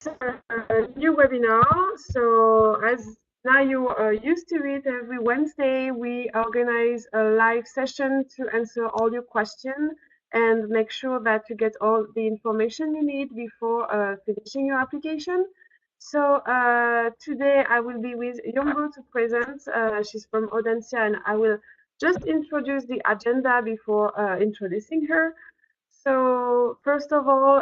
a new webinar. So as now you are used to it, every Wednesday we organize a live session to answer all your questions and make sure that you get all the information you need before finishing your application. So today I will be with Yombo to present. She's from Audencia, and I will just introduce the agenda before introducing her. So first of all,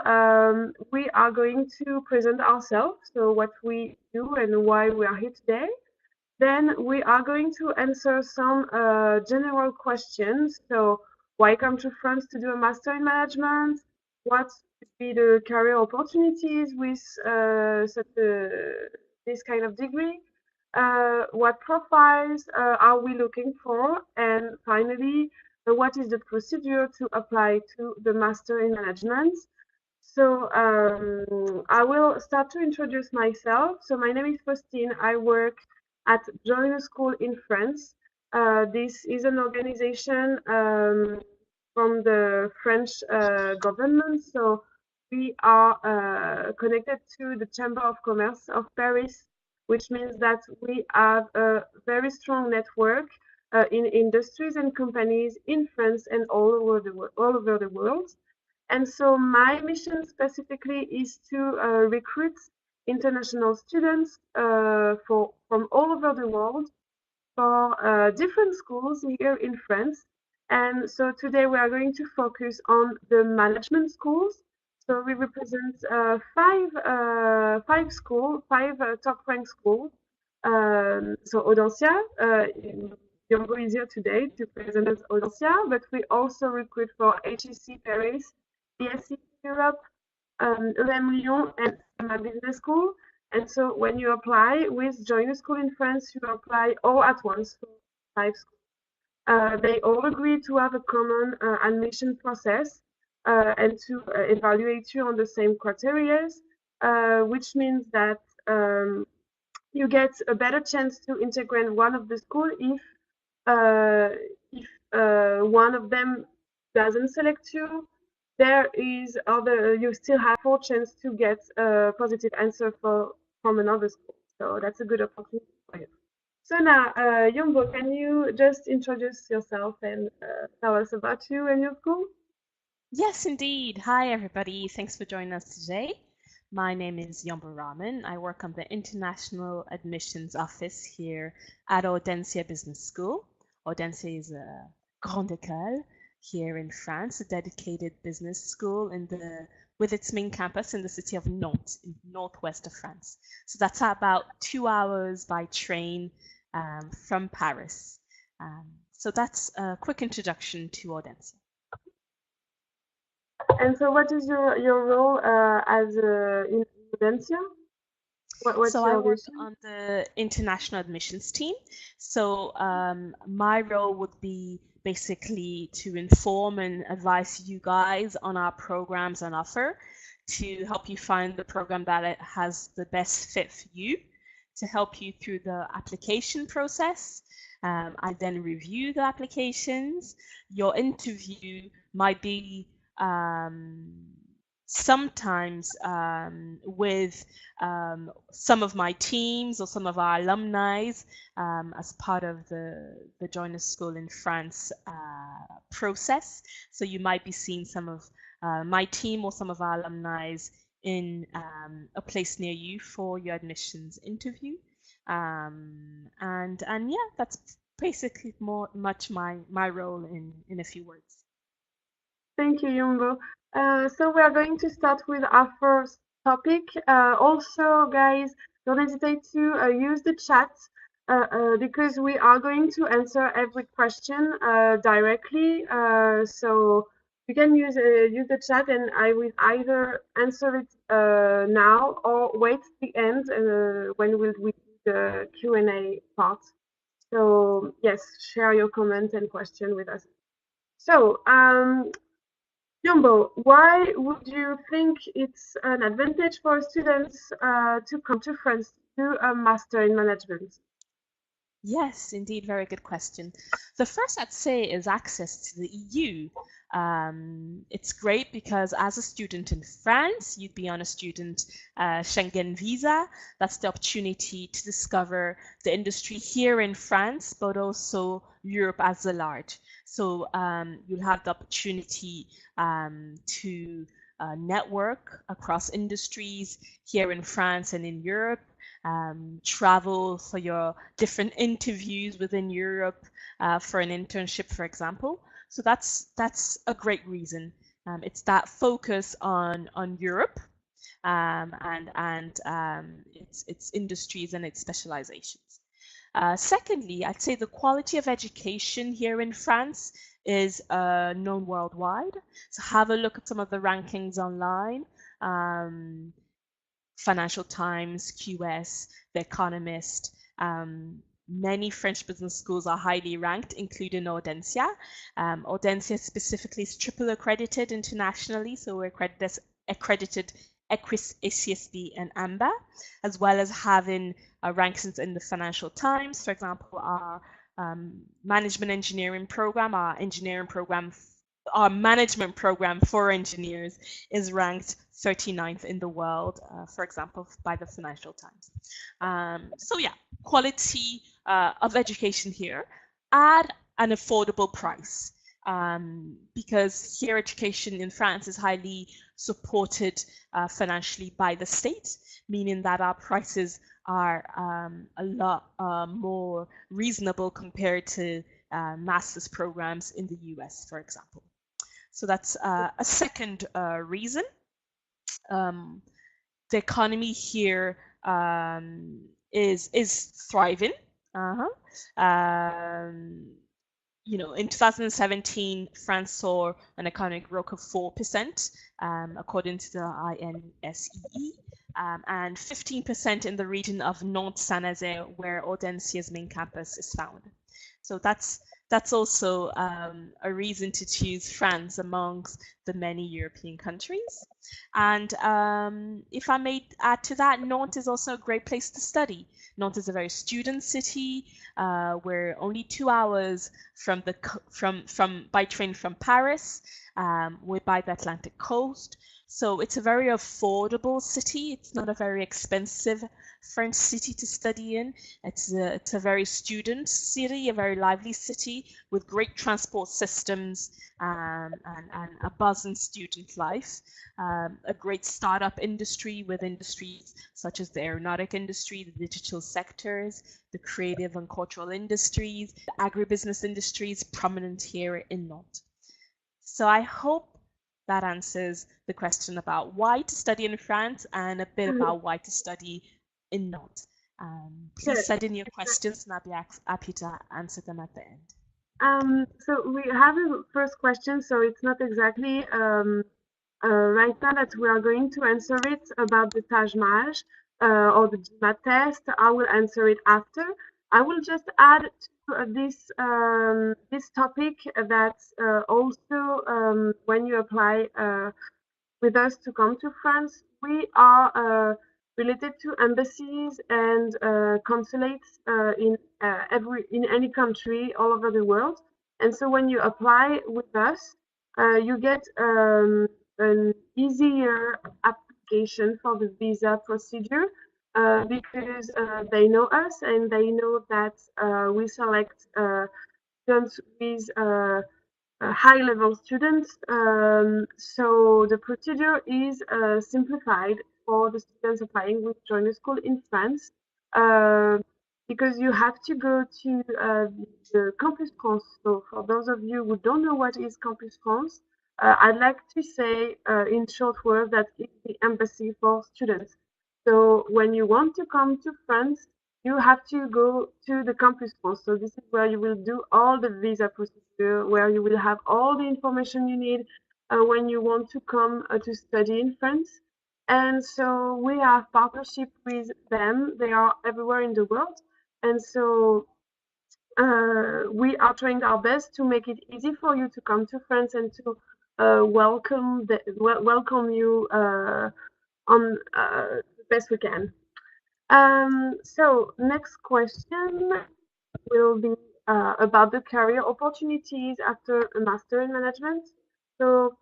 we are going to present ourselves, so what we do and why we are here today. Then we are going to answer some general questions. So why come to France to do a master in management? What would be the career opportunities with this kind of degree? What profiles are we looking for? And finally, what is the procedure to apply to the master in management? So I will start to introduce myself. So my name is Faustine. I work at Join School in France. This is an organization from the French government. So we are connected to the Chamber of Commerce of Paris, which means that we have a very strong network in industries and companies in France and all over the world. And so my mission specifically is to recruit international students from all over the world for different schools here in France. And so today we are going to focus on the management schools. So we represent five schools, five top-ranked schools. So Audencia, Yombo is here today to present as Audencia, but we also recruit for HEC Paris, BSc Europe, EM Lyon, and my business school. And so when you apply with Join a School in France, you apply all at once for five schools. They all agree to have a common admission process and to evaluate you on the same criteria, which means that you get a better chance to integrate one of the school if one of them doesn't select you. There is you still have 4 chance to get a positive answer from another school. So that's a good opportunity for you. So now, Yombo, can you just introduce yourself and tell us about you and your school? Yes, indeed. Hi, everybody. Thanks for joining us today. My name is Yombo Rahman. I work on the International Admissions Office here at Audencia Business School. Audencia is a grande école here in France, a dedicated business school with its main campus in the city of Nantes, in northwest of France. So that's about 2 hours by train from Paris. So that's a quick introduction to Audencia. And so what is your role as in Audencia? So I work on the international admissions team. So my role would be basically to inform and advise you guys on our programs on offer, to help you find the program that has the best fit for you, to help you through the application process. I then review the applications. Your interview might be sometimes with some of my teams or some of our alumni as part of the Join a School in France process. So you might be seeing some of my team or some of our alumni in a place near you for your admissions interview. And yeah, that's basically much my role in a few words. Thank you, Yombo. So we are going to start with our first topic. Also, guys, don't hesitate to use the chat because we are going to answer every question directly. So you can use the chat, and I will either answer it now or wait at the end when we do the Q&A part. So yes, share your comments and question with us. So Yombo, why would you think it's an advantage for students to come to France to do a master in management? Yes, indeed, very good question. The first I'd say is access to the EU. It's great because as a student in France, you'd be on a student Schengen visa. That's the opportunity to discover the industry here in France, but also Europe as a large. So you'll have the opportunity to network across industries here in France and in Europe. Travel for your different interviews within Europe for an internship, for example. So that's a great reason. It's that focus on Europe and its industries and its specializations. Secondly, I'd say the quality of education here in France is known worldwide. So have a look at some of the rankings online. Financial Times, QS, The Economist. Many French business schools are highly ranked, including Audencia. Audencia specifically is triple accredited internationally, so we're accredited EQUIS, ACSB, and AMBA, as well as having rankings in the Financial Times. For example, our management engineering program, our management program for engineers is ranked 39th in the world, for example, by the Financial Times. So yeah, quality of education here at an affordable price. Because here education in France is highly supported financially by the state, meaning that our prices are a lot more reasonable compared to master's programs in the US, for example. So that's a second reason. The economy here is thriving. In 2017, France saw an economic growth of 4%, according to the INSEE, and 15% in the region of Nantes-Saint-Nazaire, where Audencia's main campus is found. So that's also a reason to choose France amongst the many European countries. And if I may add to that, Nantes is also a great place to study. Nantes is a very student city. We're only 2 hours by train from Paris. We're by the Atlantic coast. So it's a very affordable city. It's not a very expensive French city to study in. It's a very student city, a very lively city with great transport systems and a buzzing student life. A great startup industry with industries such as the aeronautic industry, the digital sectors, the creative and cultural industries, the agribusiness industries prominent here in Nantes. So I hope that answers the question about why to study in France and a bit about why to study in Nantes. Please send in your questions and I'll be happy to answer them at the end. So we have a first question, so it's not exactly right now that we are going to answer it about the Taj or the GMAT test. I will answer it after. I will just add to this topic that also when you apply with us to come to France, we are related to embassies and consulates in any country all over the world. And so when you apply with us, you get an easier application for the visa procedure because they know us and they know that we select students with high-level students. So the procedure is simplified for the students applying with joiner school in France because you have to go to the Campus France. So for those of you who don't know what is Campus France, I'd like to say in short words that it's the embassy for students. So when you want to come to France, you have to go to the Campus France. So this is where you will do all the visa procedure, where you will have all the information you need when you want to come to study in France. And so we have partnership with them. They are everywhere in the world. And so we are trying our best to make it easy for you to come to France and to welcome you on the best we can. So next question. will be about the career opportunities after a master in management. So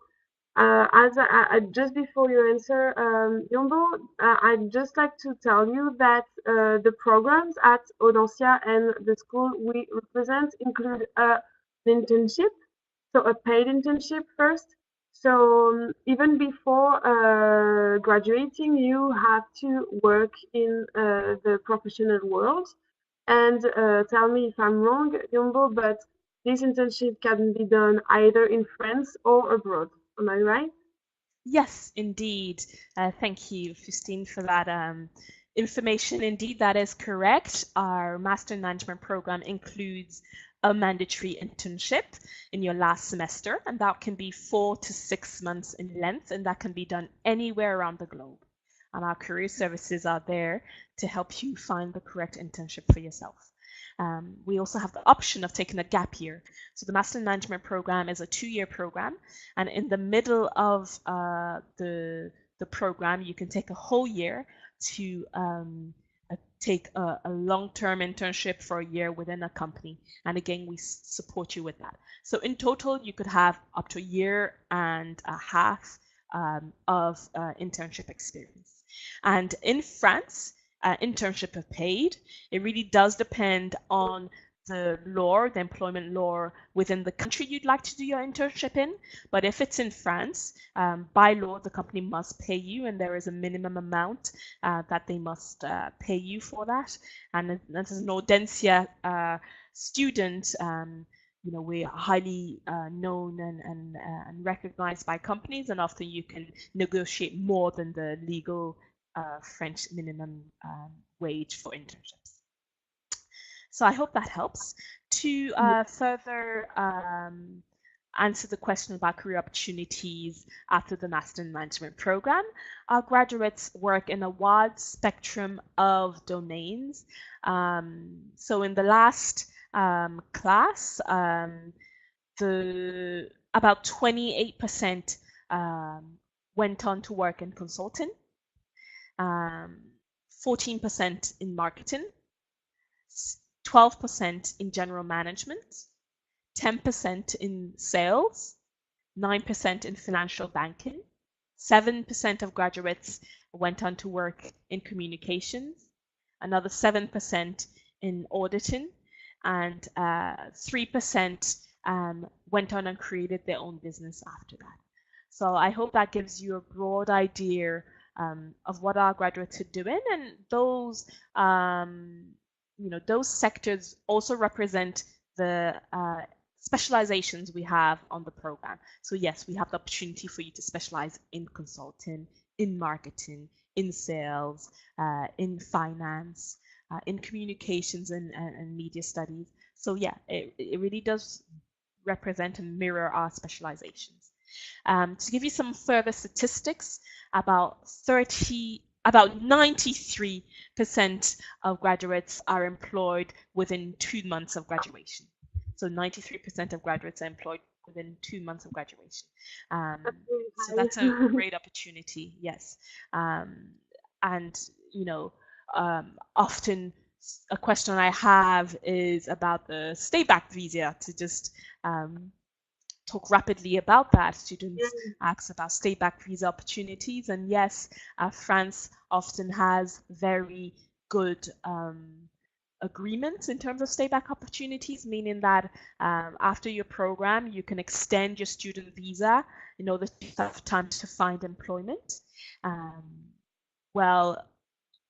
just before you answer, Yombo, I'd just like to tell you that the programs at Audencia and the school we represent include an internship, so a paid internship first. So even before graduating, you have to work in the professional world. And tell me if I'm wrong, Yombo, but this internship can be done either in France or abroad. Am I right? Yes, indeed. Thank you, Christine, for that information. Indeed, that is correct. Our Master in Management program includes a mandatory internship in your last semester, and that can be 4 to 6 months in length, and that can be done anywhere around the globe. And our career services are there to help you find the correct internship for yourself. We also have the option of taking a gap year. So the Master in Management program is a 2-year program, and in the middle of the program, you can take a whole year to take a long-term internship for a year within a company. And again, we support you with that. So in total, you could have up to a year and a half of internship experience. And in France, internship are paid. It really does depend on the law, the employment law within the country you'd like to do your internship in. But if it's in France, by law, the company must pay you, and there is a minimum amount that they must pay you for that. And as an Audencia student, we're highly known and recognized by companies, and often you can negotiate more than the legal French minimum wage for internships. So I hope that helps. To further answer the question about career opportunities after the Master in Management program, our graduates work in a wide spectrum of domains. So in the last class, about 28% went on to work in consulting, 14% in marketing, 12% in general management, 10% in sales, 9% in financial banking, 7% of graduates went on to work in communications, another 7% in auditing, and 3% went on and created their own business after that. So I hope that gives you a broad idea of what our graduates are doing, and those those sectors also represent the specializations we have on the program. So yes, we have the opportunity for you to specialize in consulting, in marketing, in sales, in finance, in communications and media studies. So yeah, it really does represent and mirror our specializations. To give you some further statistics, about 93% of graduates are employed within 2 months of graduation. So 93% of graduates are employed within 2 months of graduation. So that's a great opportunity, yes. And often a question I have is about the stay back visa, to just talk rapidly about that. Students ask about stay back visa opportunities, and yes, France often has very good agreements in terms of stay back opportunities, meaning that after your program you can extend your student visa in order to have time to find employment. Well,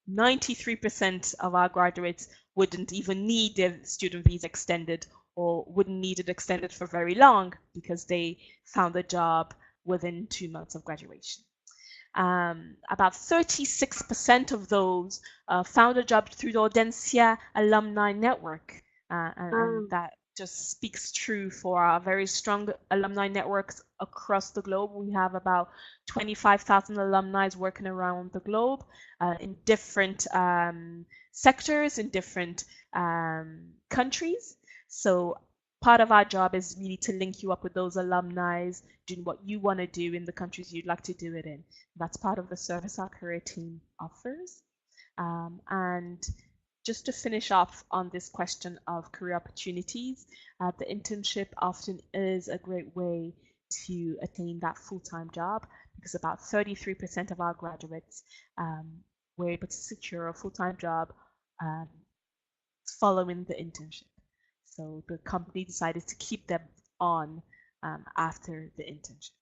93% of our graduates wouldn't even need their student visa extended, or wouldn't need it extended for very long, because they found a job within 2 months of graduation. About 36% of those found a job through the Audencia alumni network, and that just speaks true for our very strong alumni networks across the globe. We have about 25,000 alumni working around the globe in different sectors, in different countries. So part of our job is really to link you up with those alumni, doing what you want to do in the countries you'd like to do it in. That's part of the service our career team offers. And just to finish off on this question of career opportunities, the internship often is a great way to attain that full-time job, because about 33% of our graduates were able to secure a full-time job following the internship. So the company decided to keep them on after the internship.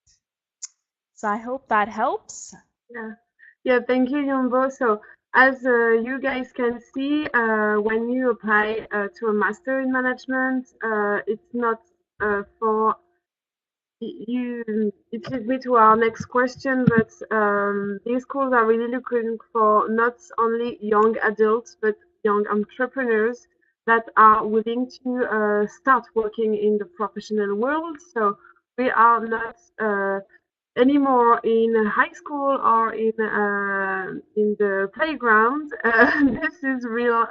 So I hope that helps. Yeah, thank you, Yombo. So as you guys can see, when you apply to a master in management, it's not for you. It leads me to our next question, but these schools are really looking for not only young adults, but young entrepreneurs that are willing to start working in the professional world. So we are not anymore in high school or in the playground. This is real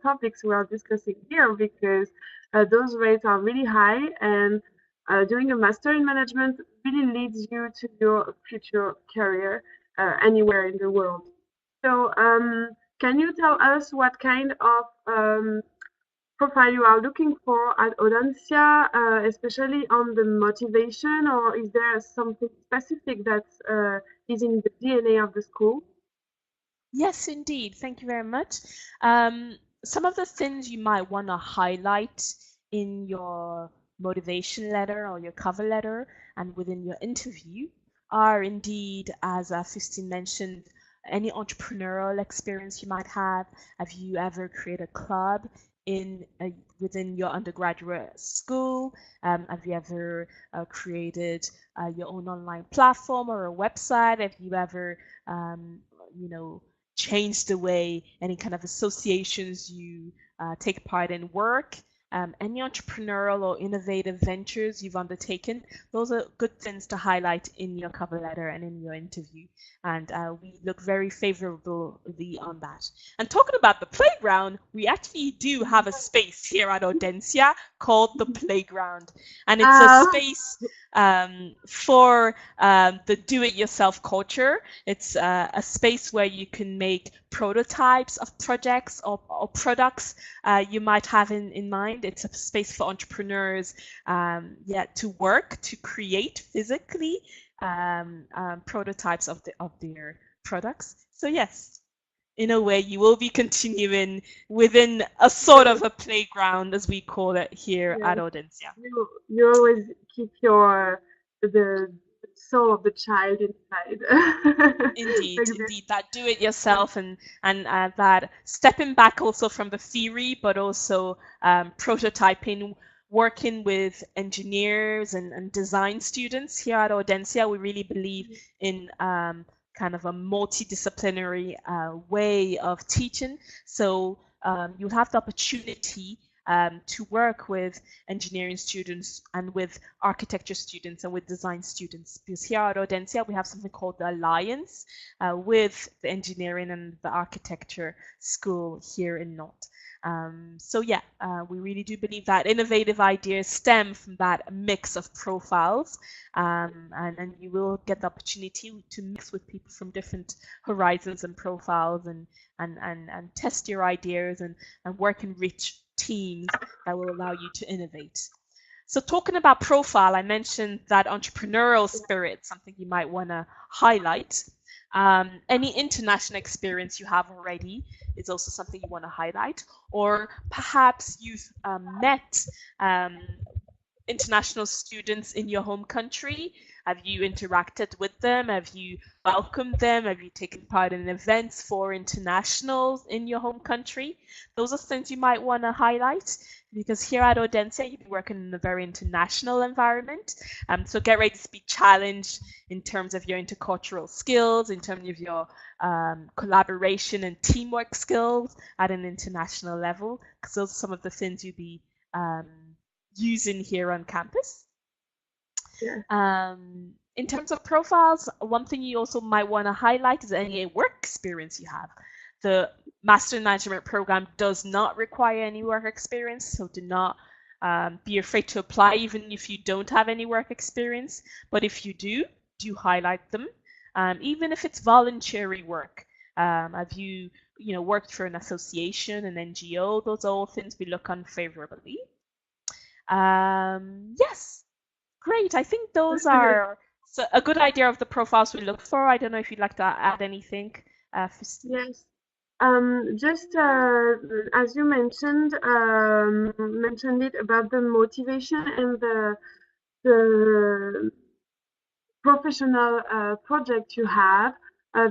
topics we are discussing here, because those rates are really high, and doing a master in management really leads you to your future career anywhere in the world. So can you tell us what kind of profile you are looking for at Audencia, especially on the motivation, or is there something specific that is in the DNA of the school? Yes, indeed. Thank you very much. Some of the things you might want to highlight in your motivation letter or your cover letter and within your interview are indeed, as Fustine mentioned, any entrepreneurial experience you might have. Have you ever created a club within your undergraduate school? Have you ever created your own online platform or a website? Have you ever, change the way any kind of associations you take part in work? Any entrepreneurial or innovative ventures you've undertaken, those are good things to highlight in your cover letter and in your interview. And we look very favorably on that. And talking about the playground, we actually do have a space here at Audencia called the playground. And it's a space for the do-it-yourself culture. It's a space where you can make prototypes of projects or products you might have in mind. It's a space for entrepreneurs to work, to create physically prototypes of their products. So yes, in a way, you will be continuing within a sort of a playground, as we call it here at Audencia. You always keep the soul of the child inside. Indeed, indeed, that do it yourself and that stepping back also from the theory, but also prototyping, working with engineers and design students here at Audencia. We really believe in kind of a multidisciplinary way of teaching. So you'll have the opportunity to work with engineering students and with architecture students and with design students. Because here at Audencia, we have something called the Alliance with the engineering and the architecture school here in Nantes. So yeah, we really do believe that innovative ideas stem from that mix of profiles, and you will get the opportunity to mix with people from different horizons and profiles and test your ideas and work in rich teams that will allow you to innovate. So talking about profile, I mentioned that entrepreneurial spirit, something you might want to highlight. Any international experience you have already is also something you want to highlight, or perhaps you've met international students in your home country. Have you interacted with them? Have you welcomed them? Have you taken part in events for internationals in your home country? Those are things you might want to highlight, because here at Audencia, you'll be working in a very international environment. So get ready to be challenged in terms of your intercultural skills, in terms of your collaboration and teamwork skills at an international level, because those are some of the things you'll be using here on campus. Yeah. In terms of profiles, one thing you also might want to highlight is any work experience you have. The Master in Management program does not require any work experience, so do not be afraid to apply even if you don't have any work experience. But if you do highlight them, even if it's voluntary work. Have you worked for an association, an NGO. Those are all things we look on favorably. Yes, great. I think those are a good idea of the profiles we look for. I don't know if you'd like to add anything, Christine. Yes. Just as you mentioned it about the motivation and the professional project you have.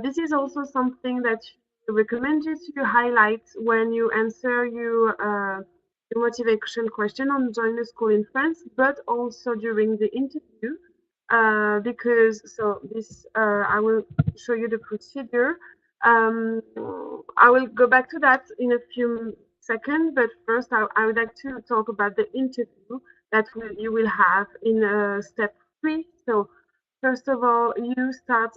This is also something that we recommend you to highlight when you answer your motivation question on Join a School in France, but also during the interview. Because so this I will show you the procedure. I will go back to that in a few seconds, but first I would like to talk about the interview that you will have in step 3. So first of all, you start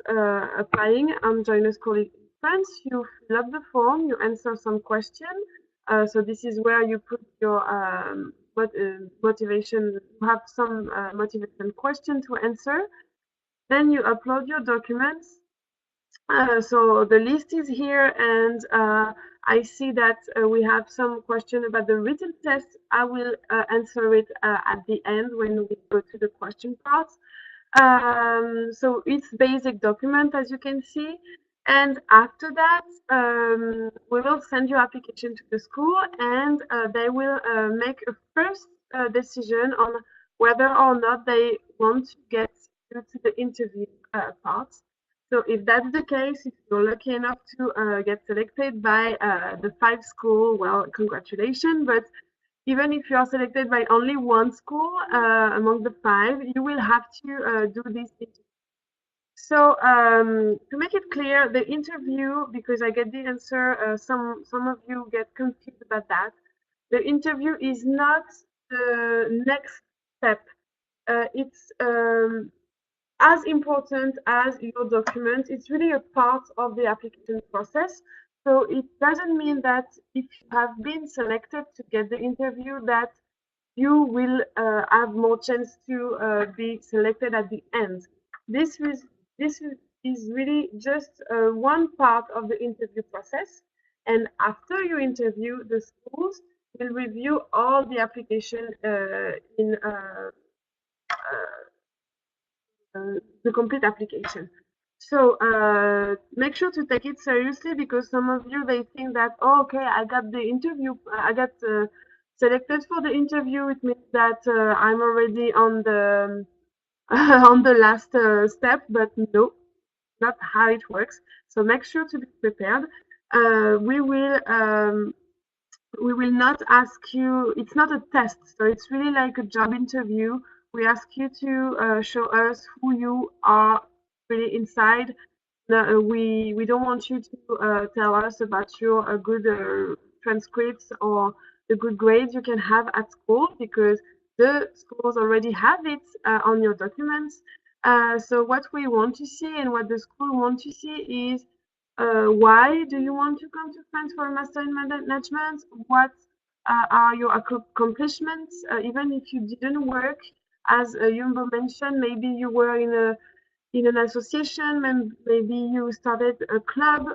applying on Join a School in France. You fill up the form, you answer some questions. So this is where you put your motivation. You have some motivation question to answer. Then you upload your documents. So the list is here, and I see that we have some question about the written test. I will answer it at the end when we go to the question part. So it's basic document, as you can see. And after that, we will send your application to the school, and they will make a first decision on whether or not they want to get you to the interview part. So if that's the case, if you're lucky enough to get selected by the 5 school, well, congratulations. But even if you are selected by only one school among the 5, you will have to do this interview. So to make it clear, the interview, because I get the answer, some of you get confused about that. The interview is not the next step. It's as important as your document. It's really a part of the application process. So it doesn't mean that if you have been selected to get the interview that you will have more chance to be selected at the end. This is really just one part of the interview process. And after your interview, the schools will review all the application in the complete application. So make sure to take it seriously, because some of you, they think that, oh, okay, I got the interview, I got selected for the interview. It means that I'm already on the on the last step, but no, not how it works. So make sure to be prepared. We will not ask you, it's not a test, so it's really like a job interview. We ask you to show us who you are really inside. We don't want you to tell us about your good transcripts or the good grades you can have at school, because the schools already have it on your documents. So what we want to see and what the school wants to see is why do you want to come to France for a master in management? What are your accomplishments? Even if you didn't work, as Yumbo mentioned, maybe you were in an association, maybe you started a club,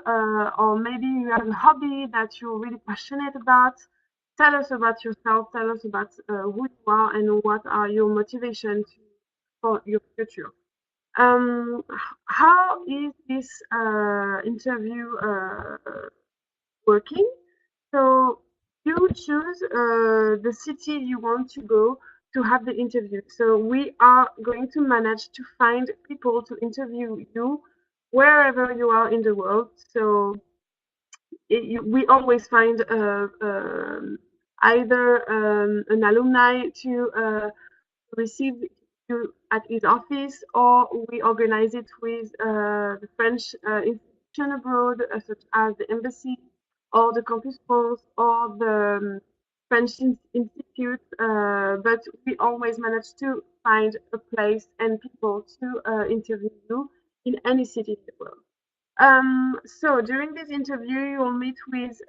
or maybe you have a hobby that you're really passionate about. Tell us about yourself. Tell us about who you are and what are your motivations for your future. How is this interview working? So you choose the city you want to go to have the interview. So we are going to manage to find people to interview you wherever you are in the world. So we always find either an alumni to receive you at his office, or we organize it with the French institution abroad, such as the embassy or the campus schools or the French institute. But we always manage to find a place and people to interview you in any city in the world. So during this interview, you will meet with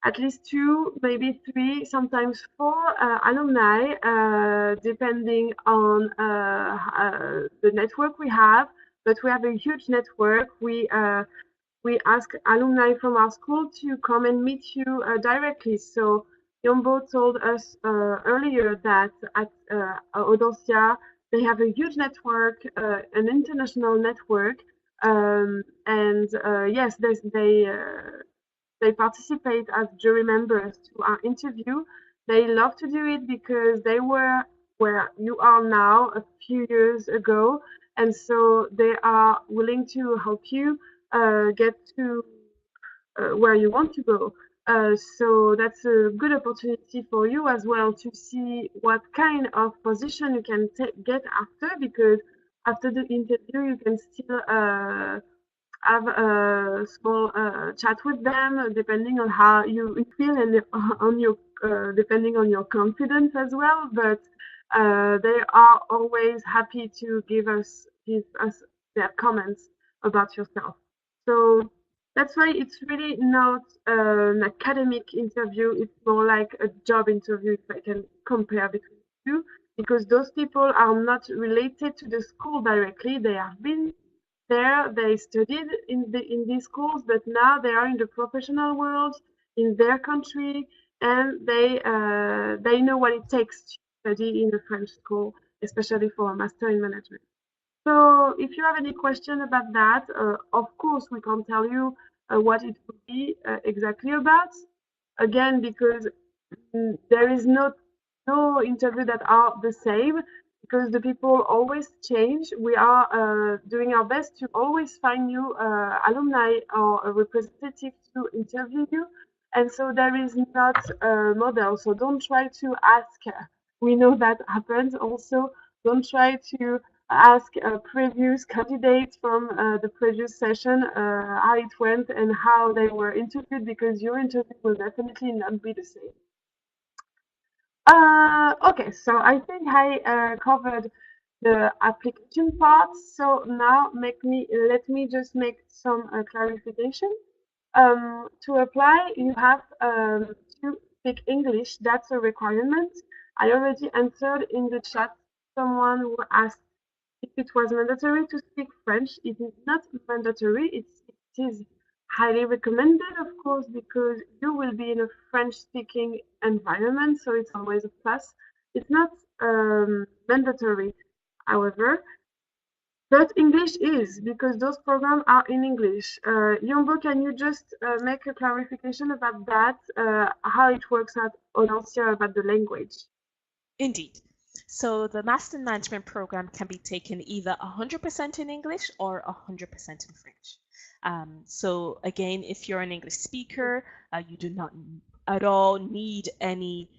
at least 2, maybe 3, sometimes 4 alumni, depending on the network we have. But we have a huge network. We we ask alumni from our school to come and meet you directly. So Yombo told us earlier that at Audencia they have a huge network, an international network, and yes, they participate as jury members to our interview. They love to do it because they were where you are now a few years ago, and so they are willing to help you get to where you want to go. So that's a good opportunity for you as well to see what kind of position you can get after, because after the interview you can still have a small chat with them, depending on how you feel and on your depending on your confidence as well. But they are always happy to give us their comments about yourself. So that's why it's really not an academic interview. It's more like a job interview, if I can compare between the two, because those people are not related to the school directly. They have been there, they studied in these schools, but now they are in the professional world in their country, and they know what it takes to study in a French school, especially for a master in management. So if you have any question about that, of course we can't tell you what it would be exactly about. Again, because there is no interview that are the same, because the people always change. We are doing our best to always find new alumni or a representative to interview you, and so there is not a model. So don't try to ask. We know that happens also. Don't try to ask previous candidates from the previous session how it went and how they were interviewed, because your interview will definitely not be the same. Okay, so I think I covered the application part. So now let me just make some clarification. To apply, you have to speak English. That's a requirement. I already answered in the chat someone who asked if it was mandatory to speak French. It is not mandatory. It is highly recommended, of course, because you will be in a French-speaking environment, so it's always a plus. It's not mandatory, however, but English is, because those programs are in English. Yombo, can you just make a clarification about that, how it works at Audencia about the language? Indeed. So the Master in Management program can be taken either 100% in English or 100% in French. So again, if you're an English speaker, you do not at all need any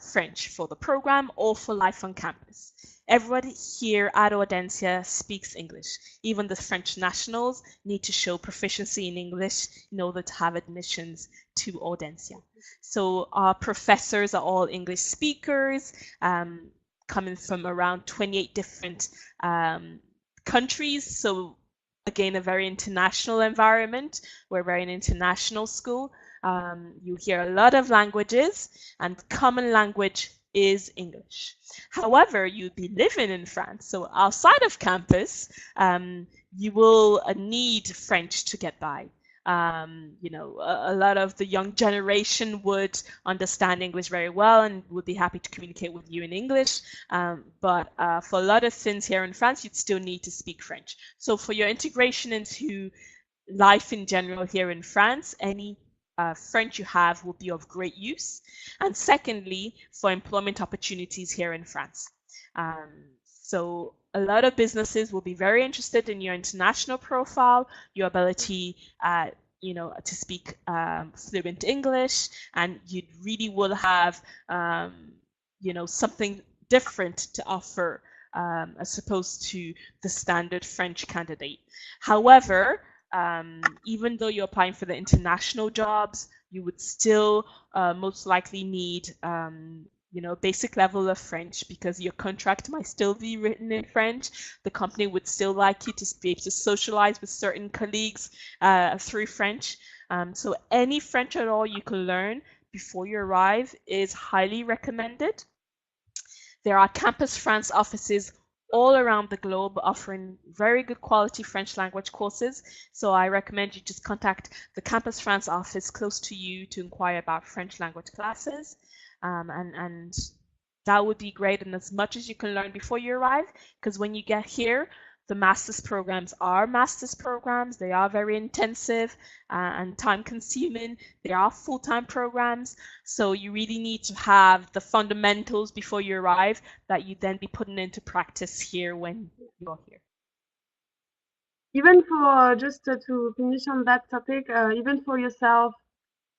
French for the program or for life on campus. Everybody here at Audencia speaks English. Even the French nationals need to show proficiency in English in order to have admissions to Audencia. So our professors are all English speakers, coming from around 28 different countries. So again, a very international environment. We're very an international school. You hear a lot of languages, and common language is English. However, you'll be living in France, so outside of campus, you will need French to get by. You know, a lot of the young generation would understand English very well and would be happy to communicate with you in English. But for a lot of things here in France, you'd still need to speak French. So for your integration into life in general here in France, any French you have will be of great use. And secondly, for employment opportunities here in France. So a lot of businesses will be very interested in your international profile, your ability, you know, to speak fluent English, and you really will have, you know, something different to offer as opposed to the standard French candidate. However, even though you're applying for the international jobs, you would still most likely need you know, basic level of French, because your contract might still be written in French. The company would still like you to be able to socialize with certain colleagues through French. So any French at all you can learn before you arrive is highly recommended. There are Campus France offices all around the globe offering very good quality French language courses. So I recommend you just contact the Campus France office close to you to inquire about French language classes. And that would be great, and as much as you can learn before you arrive, because when you get here, the master's programs are master's programs. They are very intensive and time consuming. They are full-time programs. So you really need to have the fundamentals before you arrive that you then be putting into practice here when you're here. Even for, just to finish on that topic, even for yourself,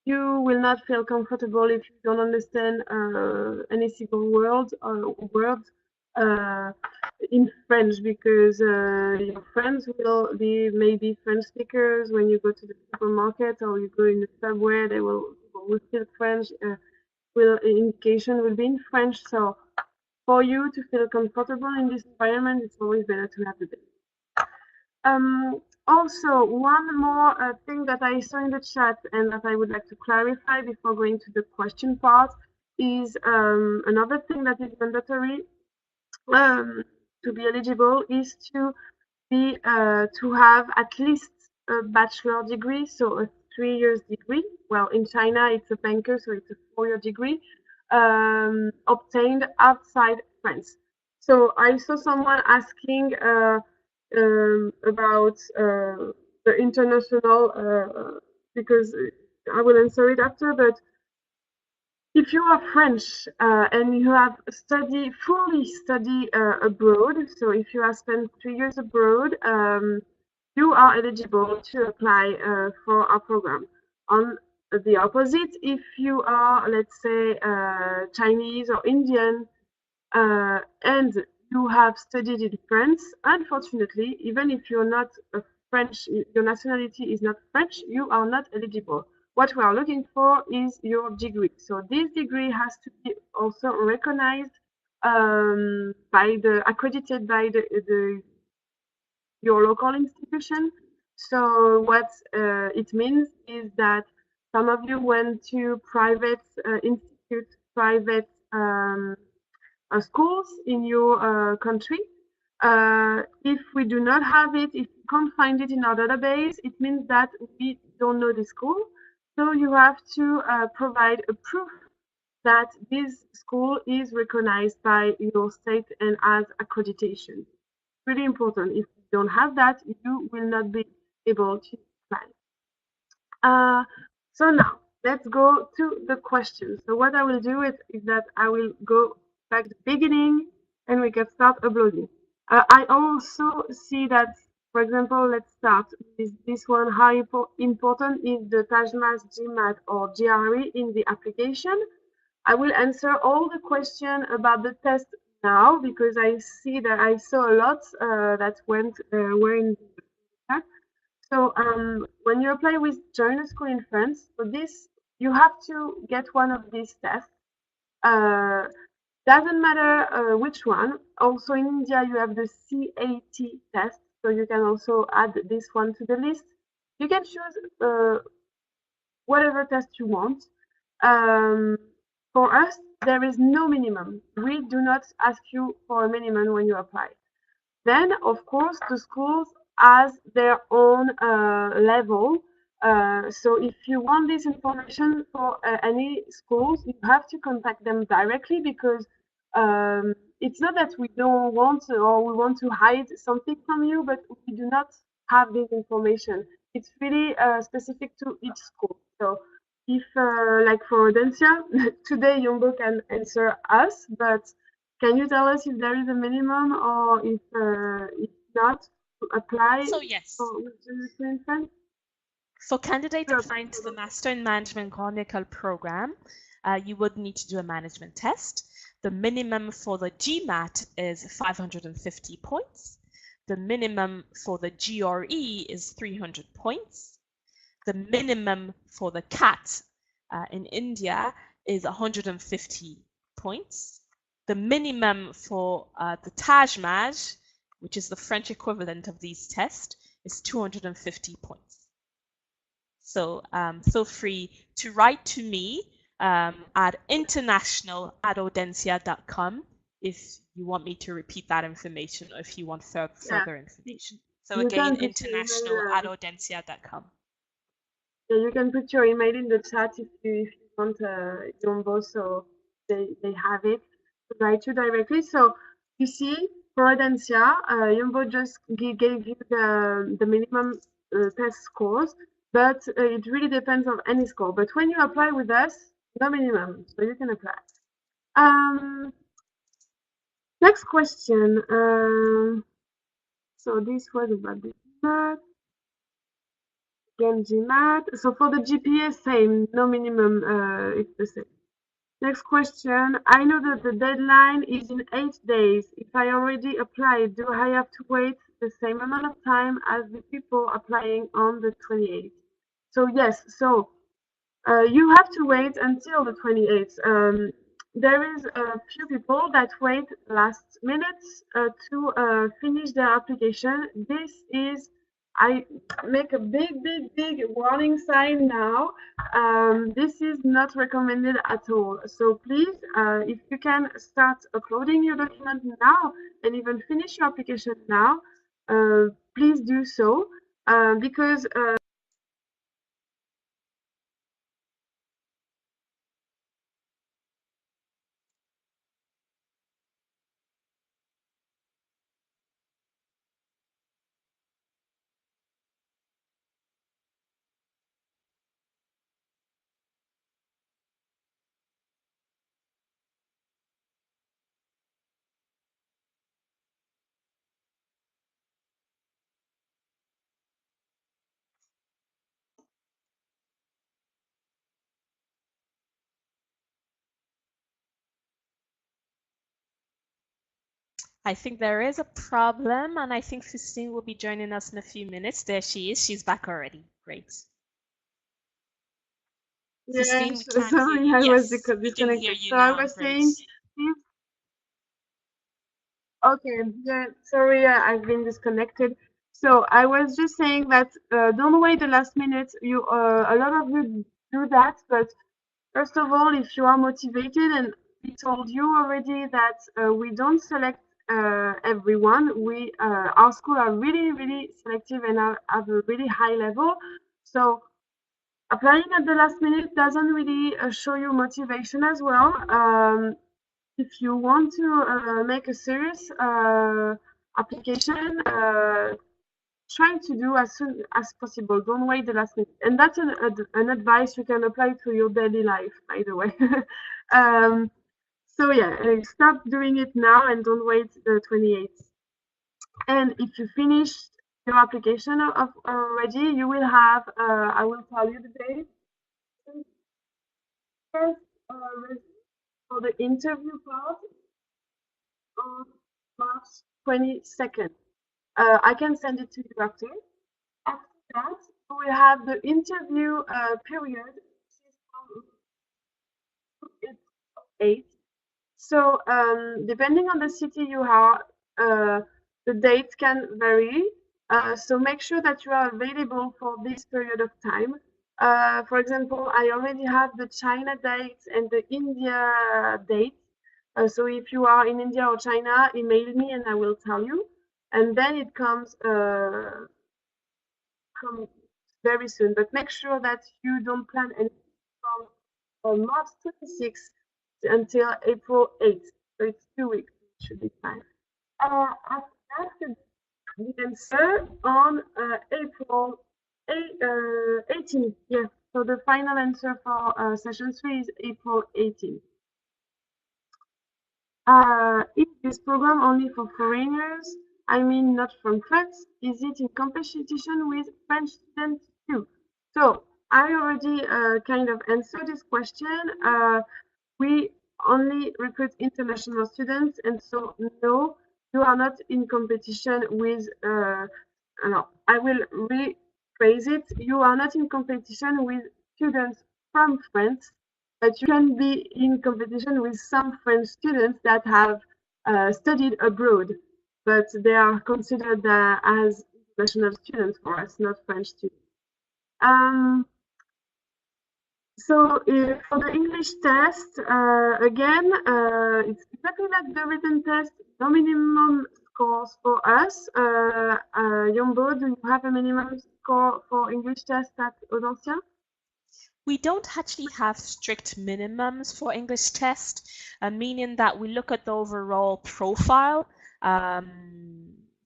you will not feel comfortable if you don't understand any single word in French, because your friends will be maybe French speakers. When you go to the supermarket or you go in the subway, they will speak French. Indication will be in French. So for you to feel comfortable in this environment, it's always better to have the basics. Also, one more thing that I saw in the chat and that I would like to clarify before going to the question part is another thing that is mandatory to be eligible is to have at least a bachelor degree, so a 3 years degree. Well, in China it's a banker, so it's a 4-year degree obtained outside France. So I saw someone asking about the international, because I will answer it after, but if you are French and you have fully studied abroad, so if you have spent 3 years abroad, you are eligible to apply for our program. On the opposite, if you are, let's say, Chinese or Indian, and you have studied in France, unfortunately, even if you're not a French, your nationality is not French, you are not eligible. What we are looking for is your degree. So this degree has to be also recognized accredited by your local institution. So what it means is that some of you went to private institutes, private schools in your country. If we do not have it, if we can't find it in our database, it means that we don't know the school. So you have to provide a proof that this school is recognized by your state and as accreditation. Really important. If you don't have that, you will not be able to apply. So now let's go to the questions. So what I will do is that I will go back to the beginning and we can start uploading. I also see that, for example, let's start with this one. How important is the TAJMAS, GMAT, or GRE in the application? I will answer all the questions about the test now because I see that I saw a lot that were in the chat. So when you apply with Join a School in France, for this you have to get one of these tests. Doesn't matter which one. Also in India you have the CAT test, so you can also add this one to the list. You can choose whatever test you want. For us, there is no minimum. We do not ask you for a minimum when you apply. Then, of course, the schools has their own level. So if you want this information for any schools, you have to contact them directly because it's not that we don't want to, or we want to hide something from you, but we do not have this information. It's really specific to each school. So if, like for Audencia, today Yombo can answer us, but can you tell us if there is a minimum or if not to apply? So yes. For candidates applying to the Master in Management Grande École program, you would need to do a management test. The minimum for the GMAT is 550 points. The minimum for the GRE is 300 points. The minimum for the CAT in India is 150 points. The minimum for the TAJMAJ, which is the French equivalent of these tests, is 250 points. So feel free to write to me at international@audencia.com if you want me to repeat that information or if you want further information. So You again, can put your email, international@audencia.com. yeah, you can put your email in the chat if you want Yombo, so they have it to write you directly. So you see, for Audencia, Yombo just gave you the minimum test scores, but it really depends on any score. But when you apply with us, no minimum, so you can apply. Next question. So this was about the GMAT. Again, GMAT. So for the GPA, same, no minimum, it's the same. Next question. I know that the deadline is in 8 days. If I already applied, do I have to wait the same amount of time as the people applying on the 28th? So yes, so you have to wait until the 28th. There is a few people that wait last minute to finish their application. This is, I make a big warning sign now. This is not recommended at all. So please, if you can start uploading your document now and even finish your application now, please do so because I think there is a problem, and I think Christine will be joining us in a few minutes. There she is. She's back already. Great. Christine, we yes, can't hear sorry, you. I was Yes, we can hear disconnected. you So I now. was Great. saying, please, okay, yeah, sorry, I've been disconnected. So I was just saying that don't wait the last minute. You, a lot of you do that, but first of all, if you are motivated, and we told you already that we don't select everyone. We, our school are really selective and are at a really high level. So applying at the last minute doesn't really show you motivation as well. If you want to make a serious application, try to do as soon as possible. Don't wait the last minute. And that's an advice you can apply to your daily life, by the way. So yeah, start doing it now and don't wait the 28th. And if you finish your application already, you will have, I will tell you the date. First, for the interview part on March 22nd. I can send it to you after. After that, we will have the interview period, which is from 8. So, depending on the city you are, the dates can vary. So make sure that you are available for this period of time. For example, I already have the China date and the India date. So if you are in India or China, email me and I will tell you. And then it comes very soon. But make sure that you don't plan anything from March 26th until April 8th. So it's 2 weeks. It should be fine. After the answer on April 18th. Yeah. So the final answer for session 3 is April 18th. Is this program only for foreigners? I mean, not from France. Is it in competition with French students too? So I already kind of answered this question. We only recruit international students, and so no, you are not in competition with. No, I will rephrase it. You are not in competition with students from France, but you can be in competition with some French students that have studied abroad, but they are considered as international students for us, not French students. So for the English test, again, it's exactly like the written test, no minimum scores for us. Yombo, do you have a minimum score for English test at Audencia? We don't actually have strict minimums for English test, meaning that we look at the overall profile.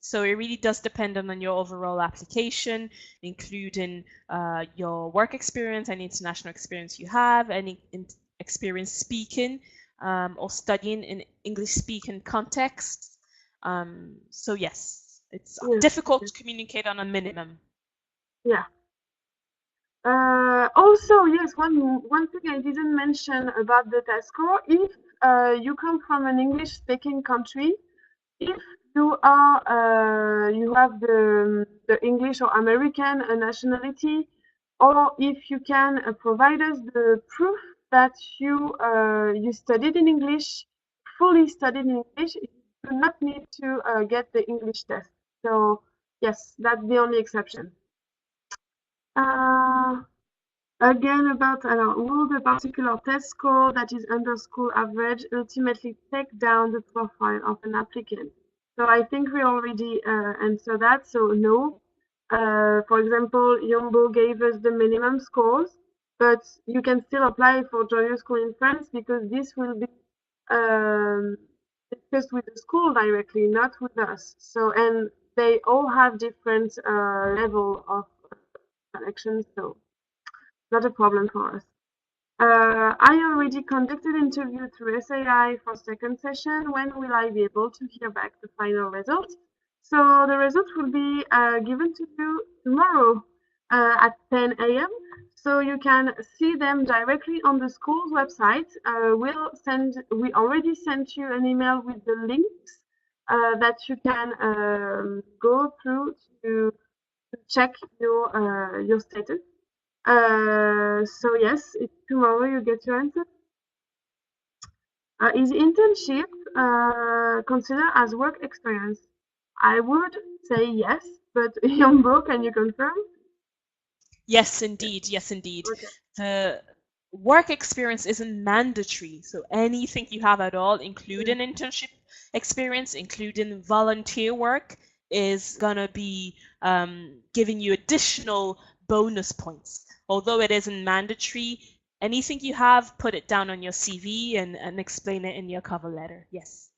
So it really does depend on your overall application, including your work experience, any international experience you have, any experience speaking or studying in English-speaking contexts. So yes, it's difficult to communicate on a minimum. Yeah. Also, yes, one thing I didn't mention about the test score, if you come from an English-speaking country, if you are you have the English or American nationality, or if you can provide us the proof that you studied in English, fully studied in English, you do not need to get the English test. So yes, that's the only exception. Again, about will the particular test score that is under school average ultimately take down the profile of an applicant? So I think we already answered that. So no. For example, Yombo gave us the minimum scores, but you can still apply for Joyeux School in France because this will be discussed with the school directly, not with us. So, and they all have different level of selection. So not a problem for us. I already conducted interview through SAI for second session. When will I be able to hear back the final results? So the results will be given to you tomorrow at 10 a.m. So you can see them directly on the school's website. We already sent you an email with the links that you can go through to check your status. So yes, tomorrow you get your answer. Is internship considered as work experience? I would say yes, but Yombo, can you confirm? Yes, indeed. Yes, indeed. Okay. The work experience isn't mandatory, so anything you have at all, including internship experience, including volunteer work, is gonna be giving you additional bonus points. Although it isn't mandatory, anything you have, put it down on your CV and explain it in your cover letter. Yes.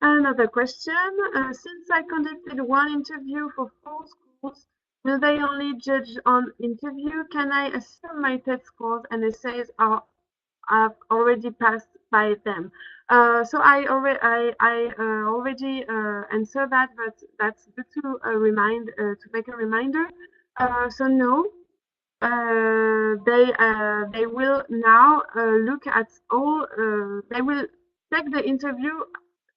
Another question. Since I conducted one interview for 4 schools, will they only judge on interview? Can I assume my test scores and essays have already passed by them? So I already answered that, but that's good to make a reminder. So no, they will now look at all. They will take the interview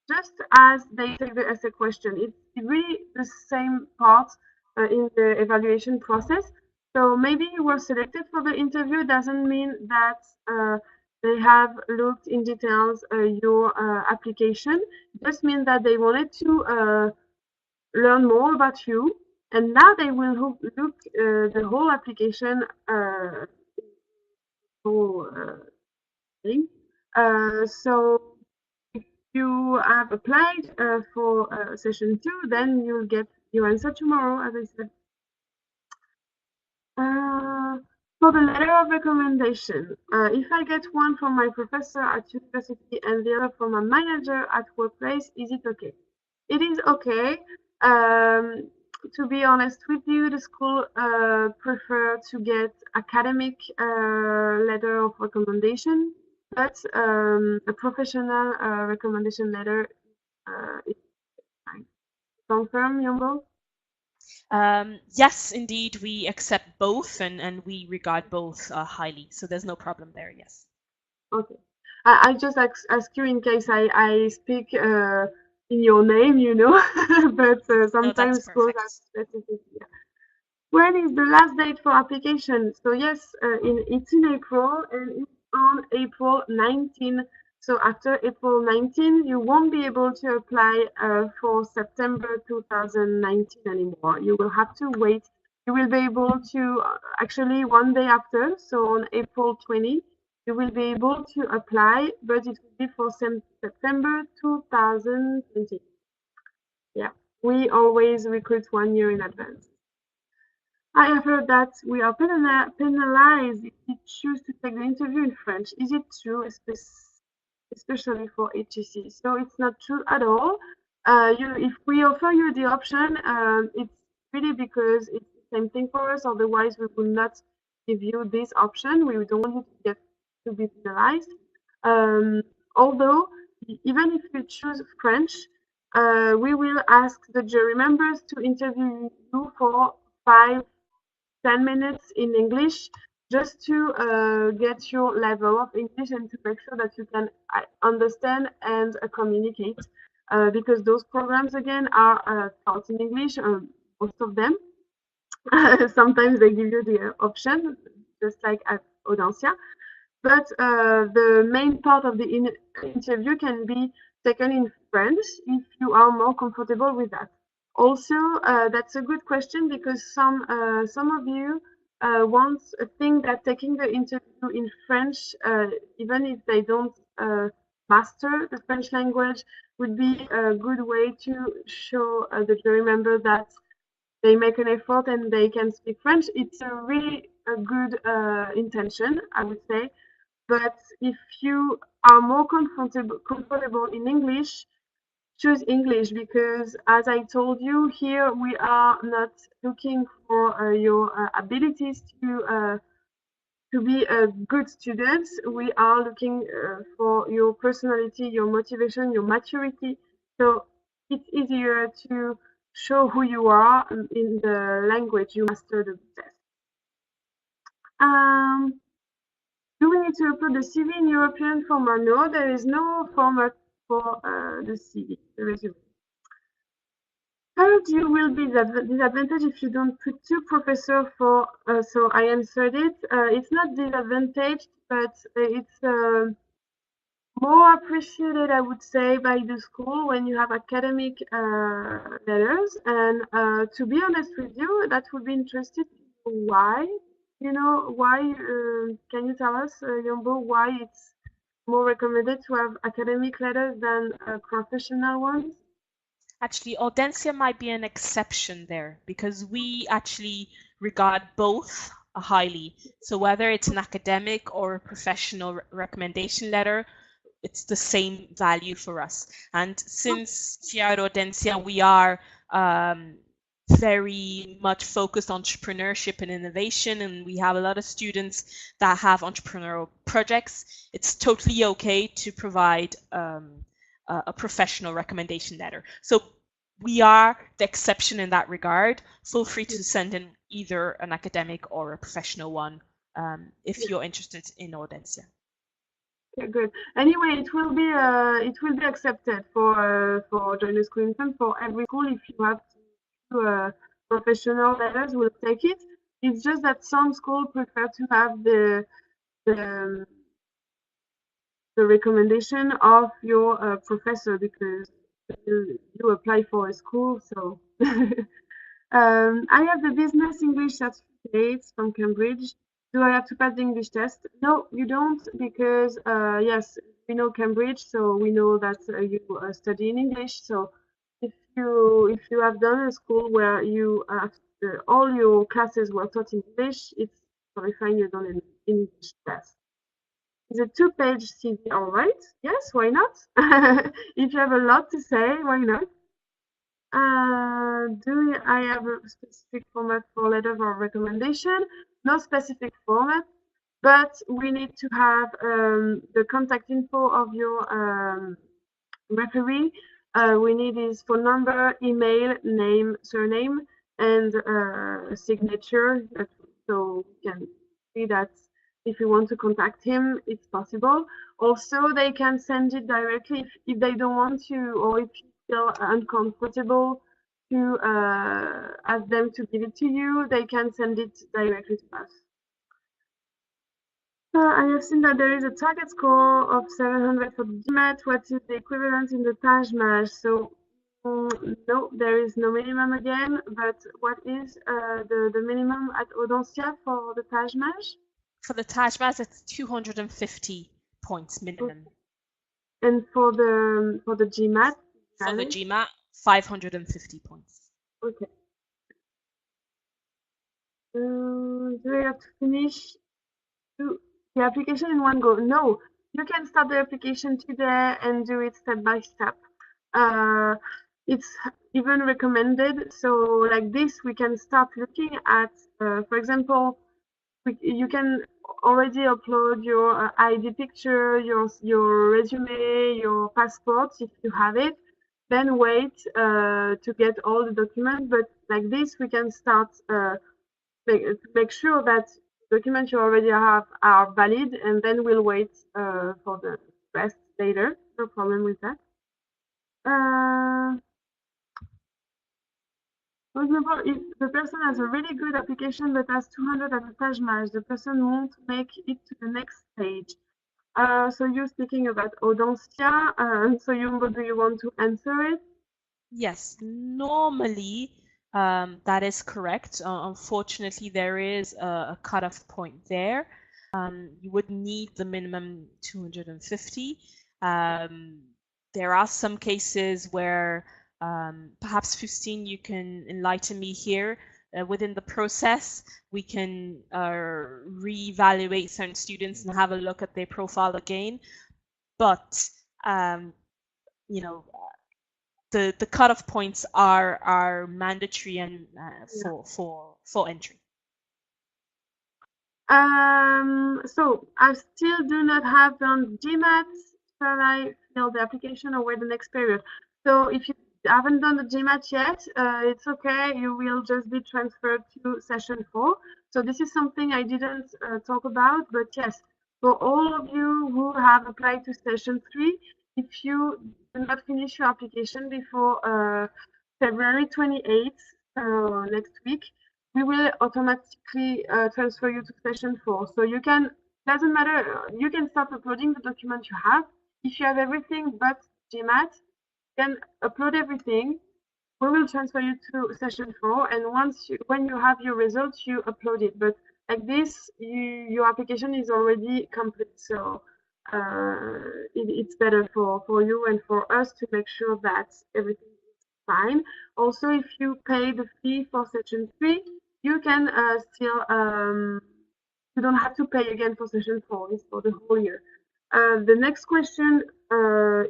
just as they take the essay question. It's really the same part in the evaluation process. So maybe you were selected for the interview doesn't mean that they have looked in details your application. It just means that they wanted to learn more about you, and now they will look the whole application whole thing. So if you have applied for session 2, then you'll get your answer tomorrow, as I said. For the letter of recommendation, if I get one from my professor at university and the other from a manager at workplace, is it okay? It is okay. To be honest with you, the school prefer to get academic letter of recommendation, but a professional recommendation letter is fine. Confirm, Yombo? Yes, indeed, we accept both and we regard both highly, so there's no problem there, yes. Okay. I just ask you in case I speak in your name, you know, but sometimes schools have specific. Yeah. When is the last date for application? So yes, it's in April and it's on April 19. So after April 19, you won't be able to apply for September 2019 anymore. You will have to wait. You will be able to actually one day after, so on April 20, you will be able to apply, but it will be for September 2020. Yeah, we always recruit 1 year in advance. I have heard that we are penalized if we choose to take the interview in French. Is it true, especially for HEC? So it's not true at all. If we offer you the option, it's really because it's the same thing for us. Otherwise, we will not give you this option. We don't want you to get to be penalized. Although, even if you choose French, we will ask the jury members to interview you for 5-10 minutes in English, just to get your level of English and to make sure that you can understand and communicate. Because those programs, again, are taught in English, most of them. Sometimes they give you the option, just like at Audencia. But the main part of the interview can be taken in French if you are more comfortable with that. Also, that's a good question because some of you want think that taking the interview in French, even if they don't master the French language, would be a good way to show the jury member that they make an effort and they can speak French. It's a really a good intention, I would say. But if you are more comfortable in English, choose English because, as I told you, here we are not looking for your abilities to be a good student. We are looking for your personality, your motivation, your maturity. So it's easier to show who you are in the language you master the best. Do we need to upload the CV in European format? No, there is no format for the CV, the resume. How do you will be disadvantage if you don't put two professors for, so I answered it. It's not disadvantage, but it's more appreciated, I would say, by the school when you have academic letters. And to be honest with you, that would be interesting. Why? You know, why? Can you tell us, Yombo, why it's more recommended to have academic letters than professional ones? Actually, Audencia might be an exception there because we actually regard both highly. So whether it's an academic or a professional recommendation letter, it's the same value for us. And since here at Audencia, we are very much focused on entrepreneurship and innovation, and we have a lot of students that have entrepreneurial projects, it's totally okay to provide a professional recommendation letter. So we are the exception in that regard. Feel free to send in either an academic or a professional one if you're interested in Audencia. Okay, good. Anyway, it will be accepted for joiner school infant for every school. If you have two professional letters, we'll take it. It's just that some schools prefer to have the recommendation of your professor because you apply for a school. So I have the business English certificate from Cambridge. Do I have to pass the English test? No, you don't, because yes, we know Cambridge, so we know that you study in English. So if you have done a school where you have all your classes were taught in English, it's very fine. You done an English test. Is a two-page CV all right? Yes, why not? If you have a lot to say, why not? Do I have a specific format for letter of recommendation? No specific format, but we need to have the contact info of your referee. We need his phone number, email, name, surname, and signature, so we can see that if you want to contact him, it's possible. Also, they can send it directly if they don't want to, or if you feel uncomfortable to ask them to give it to you, they can send it directly to us. I have seen that there is a target score of 700 for the GMAT. What is the equivalent in the Taj So no, there is no minimum again, but what is the minimum at Audencia for the Taj For the TAJMAS, it's 250 points minimum. And for the GMAT? For the GMAT, 550 points. Okay. Do we have to finish the application in one go? No, you can start the application today and do it step by step. It's even recommended. So like this, we can start looking at, for example, you can already upload your ID picture, your resume, your passport if you have it. Then wait to get all the documents. But like this, we can start make sure that documents you already have are valid, and then we'll wait for the rest later. No problem with that. For example, if the person has a really good application but has 200 at the TAJMAS, the person won't make it to the next stage. So you're speaking about Audencia. So do you want to answer it? Yes, normally that is correct. Unfortunately, there is a cutoff point there. You would need the minimum 250. There are some cases where perhaps 15, you can enlighten me here. Within the process, we can reevaluate certain students and have a look at their profile again. But you know, the cutoff points are mandatory and for entry. So I still do not have done GMAT. Shall I fill the application or wait the next period? So if you haven't done the GMAT yet, it's okay. You will just be transferred to session 4. So this is something I didn't talk about, but yes, for all of you who have applied to session 3, if you do not finish your application before February 28th, next week, we will automatically transfer you to session 4. So you can, doesn't matter, you can start uploading the document you have. If you have everything but GMAT, you can upload everything. We will transfer you to session 4, and when you have your results, you upload it. But like this, your application is already complete. So it's better for you and for us to make sure that everything is fine. Also, if you pay the fee for session 3, you can still you don't have to pay again for session 4. It's for the whole year. The next question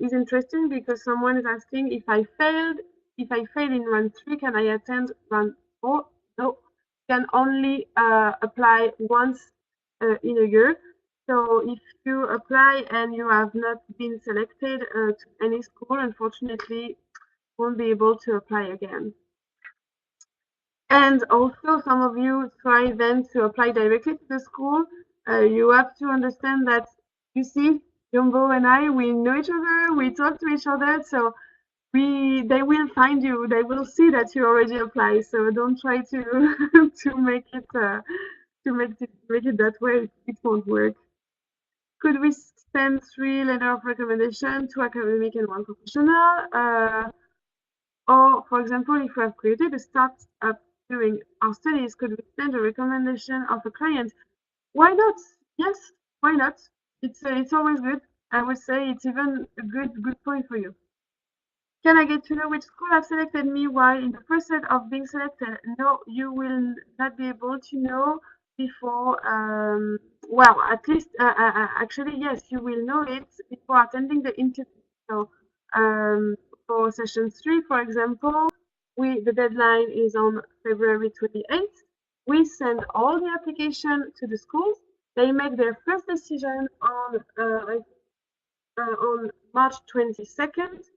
is interesting because someone is asking, if I fail in round 3, can I attend round 4? No, you can only apply once in a year. So if you apply and you have not been selected to any school, unfortunately, you won't be able to apply again. And also, some of you try then to apply directly to the school. You have to understand that, you see, Jumbo and I, we know each other, we talk to each other, so they will find you, they will see that you already apply. So don't try to to make it that way. It won't work. Could we send 3 letters of recommendation, 2 academic and 1 professional? Or, for example, if we have created a startup during our studies, could we send a recommendation of a client? Why not? Yes, why not? It's always good. I would say it's even a good point for you. Can I get to know which school have selected me while in the process of being selected? No, you will not be able to know before, well, at least, actually, yes, you will know it before attending the interview. So, for session 3, for example, the deadline is on February 28th. We send all the application to the schools. They make their first decision on March 22nd,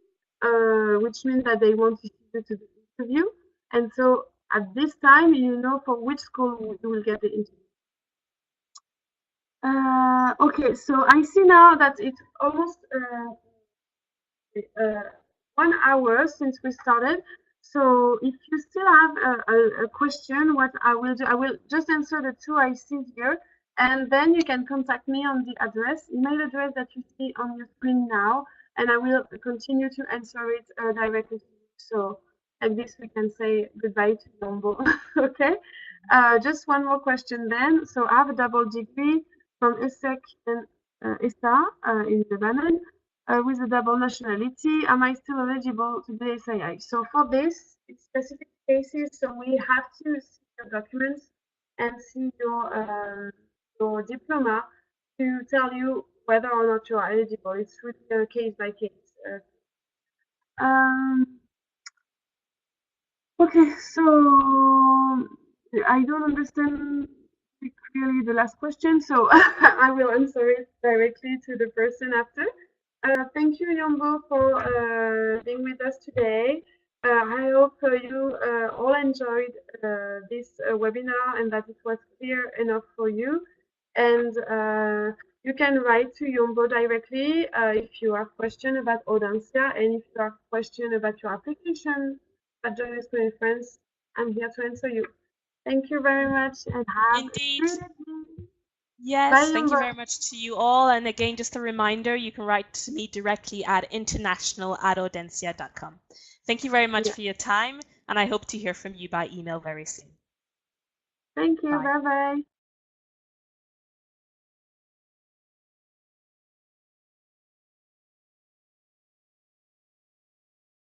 which means that they want to see you to the interview. And so at this time, you know for which school you will get the interview. Okay, so I see now that it's almost 1 hour since we started. So if you still have a question, what I will do, I will just answer the 2 I see here, and then you can contact me on the email address that you see on your screen now, and I will continue to answer it directly to you. So like this, we can say goodbye to Jumbo. Okay. Just one more question then. So I have a double degree from ESSEC and ESTA in Lebanon with a double nationality. Am I still eligible to the SII? So for this, it's specific cases, so we have to see your documents and see your diploma to tell you whether or not you are eligible. It's really a case by case. Um, Okay, so I don't understand clearly the last question, so I will answer it directly to the person after. Thank you, Yombo, for being with us today. I hope you all enjoyed this webinar and that it was clear enough for you. And you can write to Yombo directly if you have questions about Audencia and if you have questions about your application at Joyous Conference. I'm here to answer you. Thank you very much and have a Indeed. great evening. Bye, Yes, thank you Yombo. very much to you all. And again, just a reminder, you can write to me directly at international@audencia.com. Thank you very much Yeah. for your time, and I hope to hear from you by email very soon. Thank you. Bye. Bye bye.